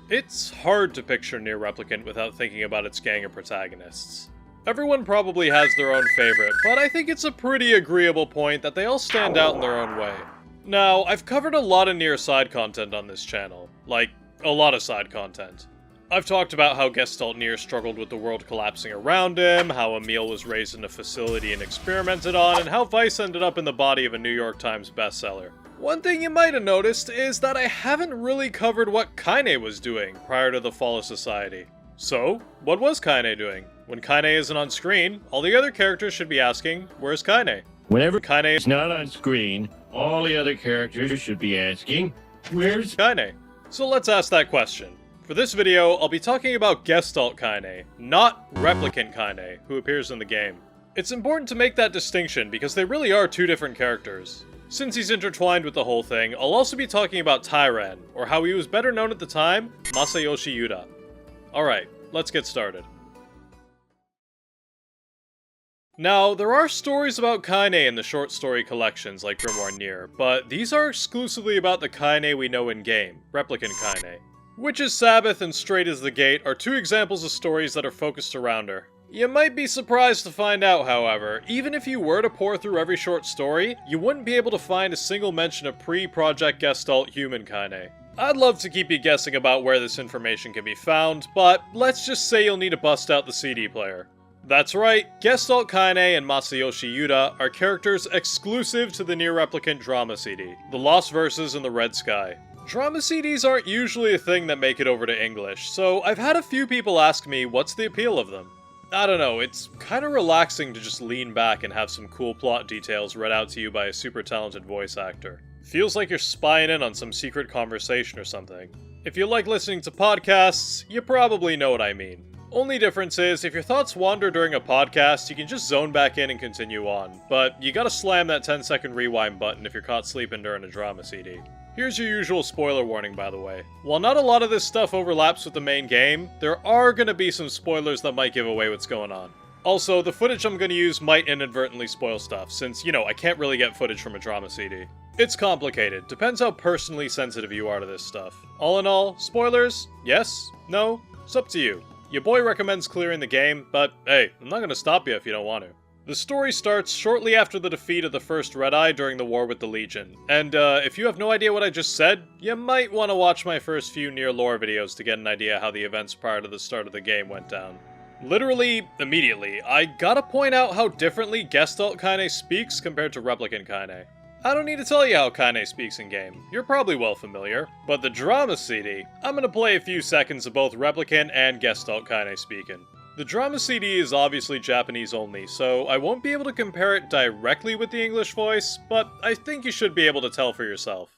It's hard to picture NieR Replicant without thinking about its gang of protagonists. Everyone probably has their own favorite, but I think it's a pretty agreeable point that they all stand out in their own way. Now, I've covered a lot of NieR side content on this channel. Like, a lot of side content. I've talked about how Gestalt NieR struggled with the world collapsing around him, how Emil was raised in a facility and experimented on, and how Vice ended up in the body of a New York Times bestseller. One thing you might have noticed is that I haven't really covered what Kaine was doing prior to the fall of society. So, what was Kaine doing? When Kaine isn't on screen, all the other characters should be asking, where's Kaine? Whenever Kaine is not on screen, all the other characters should be asking, where's Kaine? So let's ask that question. For this video, I'll be talking about Gestalt Kaine, not Replicant Kaine, who appears in the game. It's important to make that distinction because they really are two different characters. Since he's intertwined with the whole thing, I'll also be talking about Tyrann, or how he was better known at the time, Masayoshi Yuta. Alright, let's get started. Now, there are stories about Kaine in the short story collections like Grimoire NieR, but these are exclusively about the Kaine we know in-game, Replicant Kaine. Witch's Sabbath and Straight as the Gate are two examples of stories that are focused around her. You might be surprised to find out, however, even if you were to pore through every short story, you wouldn't be able to find a single mention of pre-Project Gestalt human Kaine. I'd love to keep you guessing about where this information can be found, but let's just say you'll need to bust out the CD player. That's right, Gestalt Kaine and Masayoshi Yuta are characters exclusive to the NieR Replicant drama CD, The Lost Verses in the Red Sky. Drama CDs aren't usually a thing that make it over to English, so I've had a few people ask me what's the appeal of them. I don't know, it's kinda relaxing to just lean back and have some cool plot details read out to you by a super talented voice actor. Feels like you're spying in on some secret conversation or something. If you like listening to podcasts, you probably know what I mean. Only difference is, if your thoughts wander during a podcast, you can just zone back in and continue on, but you gotta slam that 10-second rewind button if you're caught sleeping during a drama CD. Here's your usual spoiler warning, by the way. While not a lot of this stuff overlaps with the main game, there are gonna be some spoilers that might give away what's going on. Also, the footage I'm gonna use might inadvertently spoil stuff, since, I can't really get footage from a drama CD. It's complicated, depends how personally sensitive you are to this stuff. All in all, spoilers? Yes? No? It's up to you. Your boy recommends clearing the game, but hey, I'm not gonna stop you if you don't want to. The story starts shortly after the defeat of the First Red Eye during the war with the Legion, and if you have no idea what I just said, you might want to watch my first few NieR lore videos to get an idea how the events prior to the start of the game went down. Literally, immediately, I gotta point out how differently Gestalt Kaine speaks compared to Replicant Kaine. I don't need to tell you how Kaine speaks in-game, you're probably well familiar, but the drama CD, I'm gonna play a few seconds of both Replicant and Gestalt Kaine speaking. The drama CD is obviously Japanese only, so I won't be able to compare it directly with the English voice, but I think you should be able to tell for yourself.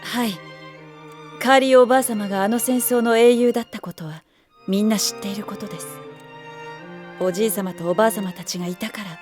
Hi. カーリーおばあ様があの戦争の英雄だったことはみんな知っていることです。おじい様とおばあ様たちがいたから、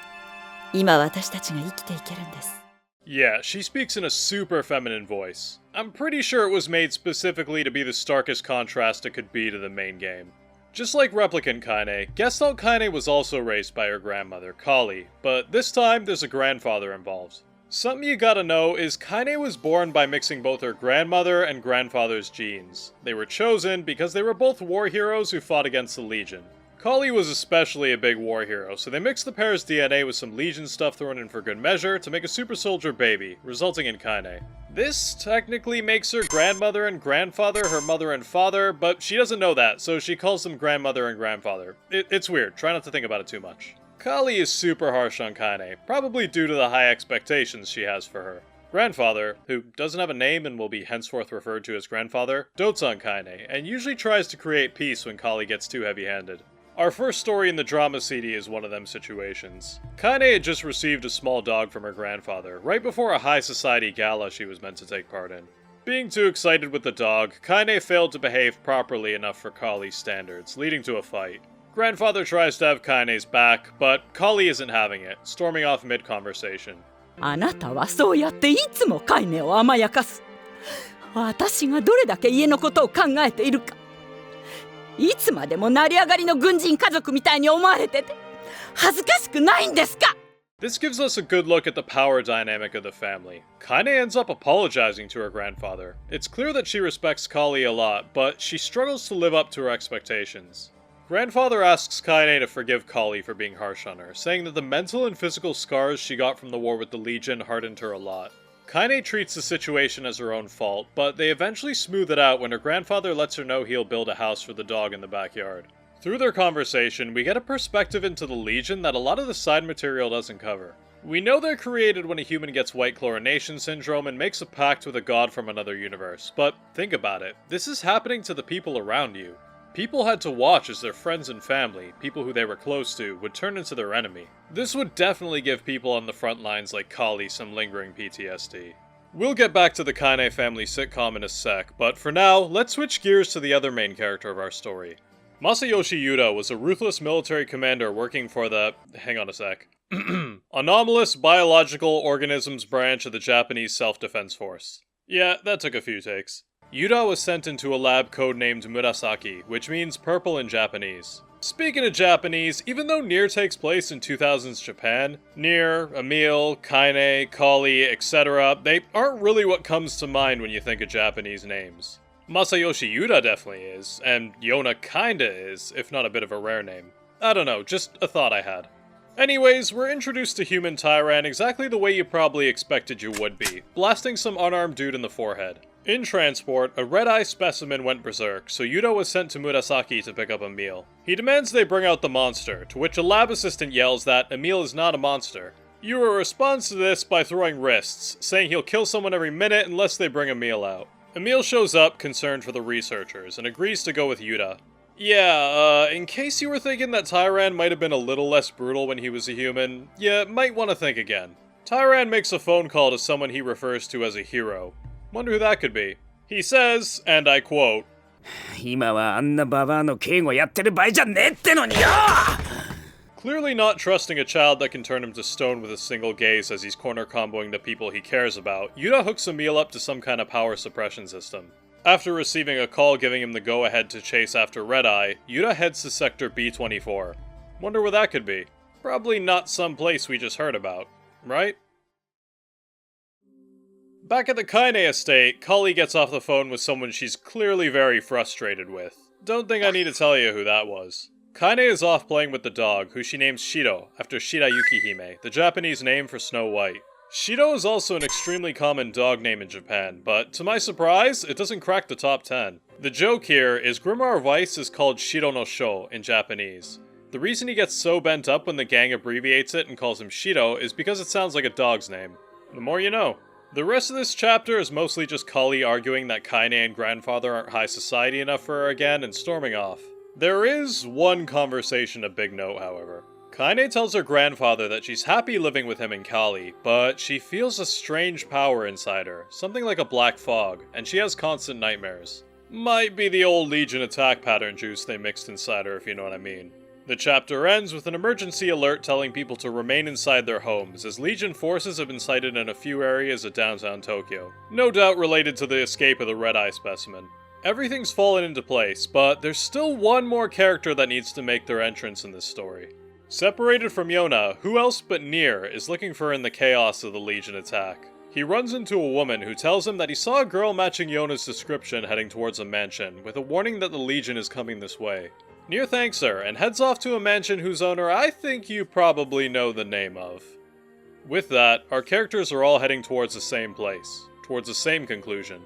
今私たちが生きていけるんです。Yeah, she speaks in a super feminine voice. I'm pretty sure it was made specifically to be the starkest contrast it could be to the main game. Just like Replicant Kaine, Gestalt Kaine was also raised by her grandmother, Kali, but this time there's a grandfather involved. Something you gotta know is Kaine was born by mixing both her grandmother and grandfather's genes. They were chosen because they were both war heroes who fought against the Legion. Kali was especially a big war hero, so they mixed the pair's DNA with some Legion stuff thrown in for good measure to make a super soldier baby, resulting in Kaine. This technically makes her grandmother and grandfather her mother and father, but she doesn't know that, so she calls them grandmother and grandfather. It's weird, try not to think about it too much. Kali is super harsh on Kaine, probably due to the high expectations she has for her. Grandfather, who doesn't have a name and will be henceforth referred to as grandfather, dotes on Kaine, and usually tries to create peace when Kali gets too heavy-handed. Our first story in the drama CD is one of them situations. Kaine had just received a small dog from her grandfather, right before a high society gala she was meant to take part in. Being too excited with the dog, Kaine failed to behave properly enough for Kali's standards, leading to a fight. Grandfather tries to have Kaine's back, but Kali isn't having it, storming off mid-conversation. あなたはそうやっていつもカイネを甘やかす。私がどれだけ家のことを考えているか。いつまでも成り上がりの軍人家族みたいに思われてて恥ずかしくないんですか？ This gives us a good look at the power dynamic of the family. Kaine ends up apologizing to her grandfather. It's clear that she respects Kali a lot, but she struggles to live up to her expectations. Grandfather asks Kaine to forgive Kali for being harsh on her, saying that the mental and physical scars she got from the war with the Legion hardened her a lot. Kaine treats the situation as her own fault, but they eventually smooth it out when her grandfather lets her know he'll build a house for the dog in the backyard. Through their conversation, we get a perspective into the Legion that a lot of the side material doesn't cover. We know they're created when a human gets White Chlorination Syndrome and makes a pact with a god from another universe, but think about it, this is happening to the people around you. People had to watch as their friends and family, people who they were close to, would turn into their enemy. This would definitely give people on the front lines like Kali some lingering PTSD. We'll get back to the Kaine family sitcom in a sec, but for now, let's switch gears to the other main character of our story. Masayoshi Yuta was a ruthless military commander working for the... hang on a sec. Anomalous Biological Organisms branch of the Japanese Self-Defense Force. Yeah, that took a few takes. Yuta was sent into a lab codenamed Murasaki, which means purple in Japanese. Speaking of Japanese, even though NieR takes place in 2000s Japan, NieR, Emil, Kaine, Kali, etc., they aren't really what comes to mind when you think of Japanese names. Masayoshi Yuta definitely is, and Yona kinda is, if not a bit of a rare name. I don't know, just a thought I had. Anyways, we're introduced to human Tyrann exactly the way you probably expected you would be, blasting some unarmed dude in the forehead. In transport, a red-eye specimen went berserk, so Yuta was sent to Murasaki to pick up Emil. He demands they bring out the monster, to which a lab assistant yells that Emil is not a monster. Yuta responds to this by throwing wrists, saying he'll kill someone every minute unless they bring Emil out. Emil shows up, concerned for the researchers, and agrees to go with Yuta. Yeah, in case you were thinking that Tyrann might have been a little less brutal when he was a human, you might want to think again. Tyrann makes a phone call to someone he refers to as a hero. Wonder who that could be. He says, and I quote, 今はあんなババアの警護やってる場合じゃねえってのによ! Clearly not trusting a child that can turn him to stone with a single gaze as he's corner comboing the people he cares about, Yuta hooks Emil up to some kind of power suppression system. After receiving a call giving him the go-ahead to chase after Red-Eye, Yuta heads to Sector B-24. Wonder where that could be. Probably not some place we just heard about, right? Back at the Kaine estate, Kali gets off the phone with someone she's clearly very frustrated with. Don't think I need to tell you who that was. Kaine is off playing with the dog, who she names Shiro, after Shira Yukihime, the Japanese name for Snow White. Shiro is also an extremely common dog name in Japan, but to my surprise, it doesn't crack the top 10. The joke here is Grimoire Weiss is called Shiro no Sho in Japanese. The reason he gets so bent up when the gang abbreviates it and calls him Shiro is because it sounds like a dog's name. The more you know. The rest of this chapter is mostly just Kali arguing that Kaine and grandfather aren't high society enough for her again and storming off. There is one conversation of big note, however. Kaine tells her grandfather that she's happy living with him and Kali, but she feels a strange power inside her, something like a black fog, and she has constant nightmares. Might be the old Legion attack pattern juice they mixed inside her, if you know what I mean. The chapter ends with an emergency alert telling people to remain inside their homes, as Legion forces have been sighted in a few areas of downtown Tokyo. No doubt related to the escape of the Red-Eye specimen. Everything's fallen into place, but there's still one more character that needs to make their entrance in this story. Separated from Yona, who else but NieR is looking for her in the chaos of the Legion attack. He runs into a woman who tells him that he saw a girl matching Yona's description heading towards a mansion, with a warning that the Legion is coming this way. NieR thanks her, and heads off to a mansion whose owner I think you probably know the name of. With that, our characters are all heading towards the same place, towards the same conclusion.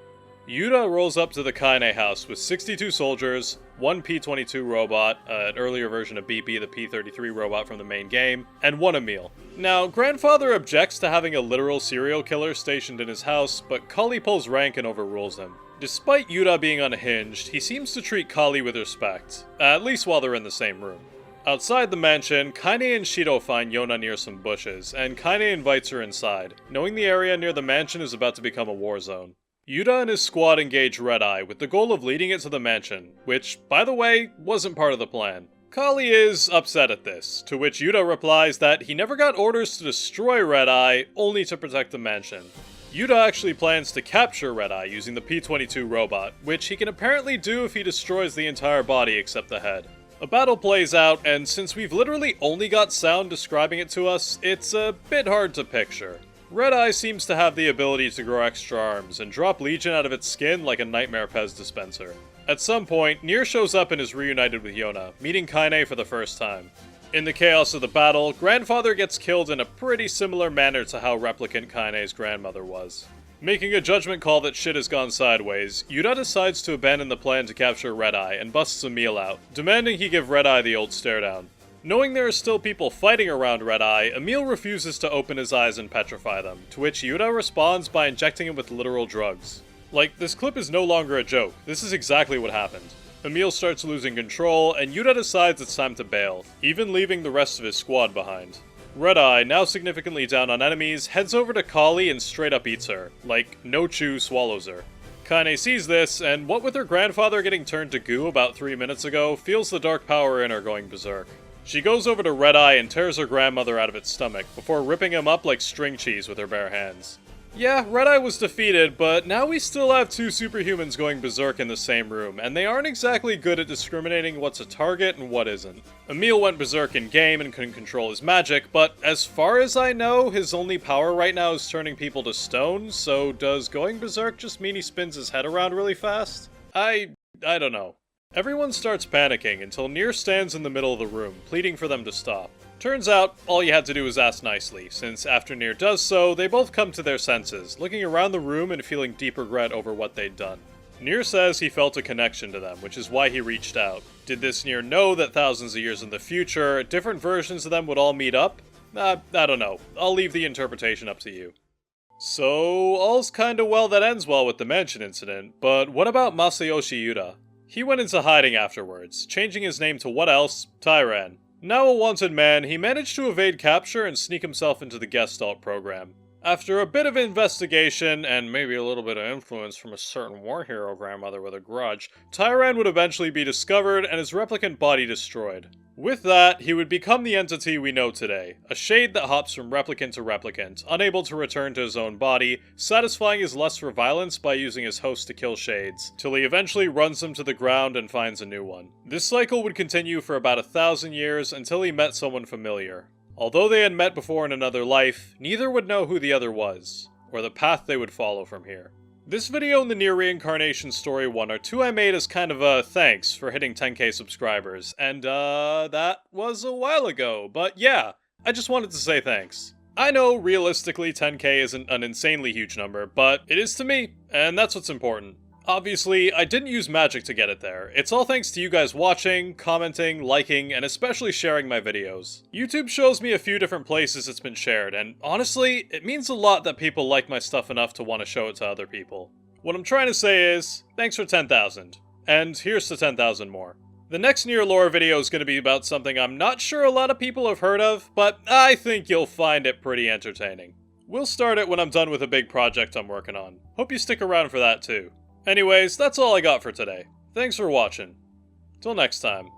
Yuta rolls up to the Kaine house with 62 soldiers, one P-22 robot, an earlier version of BP, the P-33 robot from the main game, and one Emil. Now, grandfather objects to having a literal serial killer stationed in his house, but Kali pulls rank and overrules him. Despite Yuta being unhinged, he seems to treat Kali with respect, at least while they're in the same room. Outside the mansion, Kaine and Shiro find Yona near some bushes, and Kaine invites her inside, knowing the area near the mansion is about to become a war zone. Yuta and his squad engage Red-Eye with the goal of leading it to the mansion, which, by the way, wasn't part of the plan. Kali is upset at this, to which Yuta replies that he never got orders to destroy Red-Eye, only to protect the mansion. Yuta actually plans to capture Red Eye using the P-22 robot, which he can apparently do if he destroys the entire body except the head. A battle plays out, and since we've literally only got sound describing it to us, it's a bit hard to picture. Red Eye seems to have the ability to grow extra arms and drop Legion out of its skin like a Nightmare Pez dispenser. At some point, NieR shows up and is reunited with Yona, meeting Kaine for the first time. In the chaos of the battle, Grandfather gets killed in a pretty similar manner to how Replicant Kaine's grandmother was. Making a judgment call that shit has gone sideways, Yuta decides to abandon the plan to capture Red Eye and busts Emil out, demanding he give Red Eye the old stare down. Knowing there are still people fighting around Red Eye, Emil refuses to open his eyes and petrify them, to which Yuta responds by injecting him with literal drugs. Like, this clip is no longer a joke, this is exactly what happened. Emil starts losing control, and Yuta decides it's time to bail, even leaving the rest of his squad behind. Red Eye, now significantly down on enemies, heads over to Kali and straight up eats her, like no chew swallows her. Kaine sees this, and what with her grandfather getting turned to goo about 3 minutes ago, feels the dark power in her going berserk. She goes over to Red Eye and tears her grandmother out of its stomach, before ripping him up like string cheese with her bare hands. Yeah, Red Eye was defeated, but now we still have two superhumans going berserk in the same room, and they aren't exactly good at discriminating what's a target and what isn't. Emil went berserk in-game and couldn't control his magic, but as far as I know, his only power right now is turning people to stone, so does going berserk just mean he spins his head around really fast? I don't know. Everyone starts panicking until NieR stands in the middle of the room, pleading for them to stop. Turns out, all you had to do was ask nicely, since after NieR does so, they both come to their senses, looking around the room and feeling deep regret over what they'd done. NieR says he felt a connection to them, which is why he reached out. Did this NieR know that thousands of years in the future, different versions of them would all meet up? I don't know. I'll leave the interpretation up to you. So, all's kinda well that ends well with the mansion incident, but what about Masayoshi Yuta? He went into hiding afterwards, changing his name to what else? Tyrann. Now a wanted man, he managed to evade capture and sneak himself into the Gestalt program. After a bit of investigation, and maybe a little bit of influence from a certain war hero grandmother with a grudge, Tyrann would eventually be discovered and his replicant body destroyed. With that, he would become the entity we know today, a shade that hops from replicant to replicant, unable to return to his own body, satisfying his lust for violence by using his host to kill shades, till he eventually runs them to the ground and finds a new one. This cycle would continue for about 1,000 years until he met someone familiar. Although they had met before in another life, neither would know who the other was, or the path they would follow from here. This video and the NieR Reincarnation Story 1 are two I made as kind of a thanks for hitting 10k subscribers, and that was a while ago, but yeah, I just wanted to say thanks. I know realistically 10k isn't an insanely huge number, but it is to me, and that's what's important. Obviously, I didn't use magic to get it there. It's all thanks to you guys watching, commenting, liking, and especially sharing my videos. YouTube shows me a few different places it's been shared, and honestly, it means a lot that people like my stuff enough to want to show it to other people. What I'm trying to say is, thanks for 10,000. And here's to 10,000 more. The next NieR lore video is going to be about something I'm not sure a lot of people have heard of, but I think you'll find it pretty entertaining. We'll start it when I'm done with a big project I'm working on. Hope you stick around for that too. Anyways, that's all I got for today. Thanks for watching. Till next time.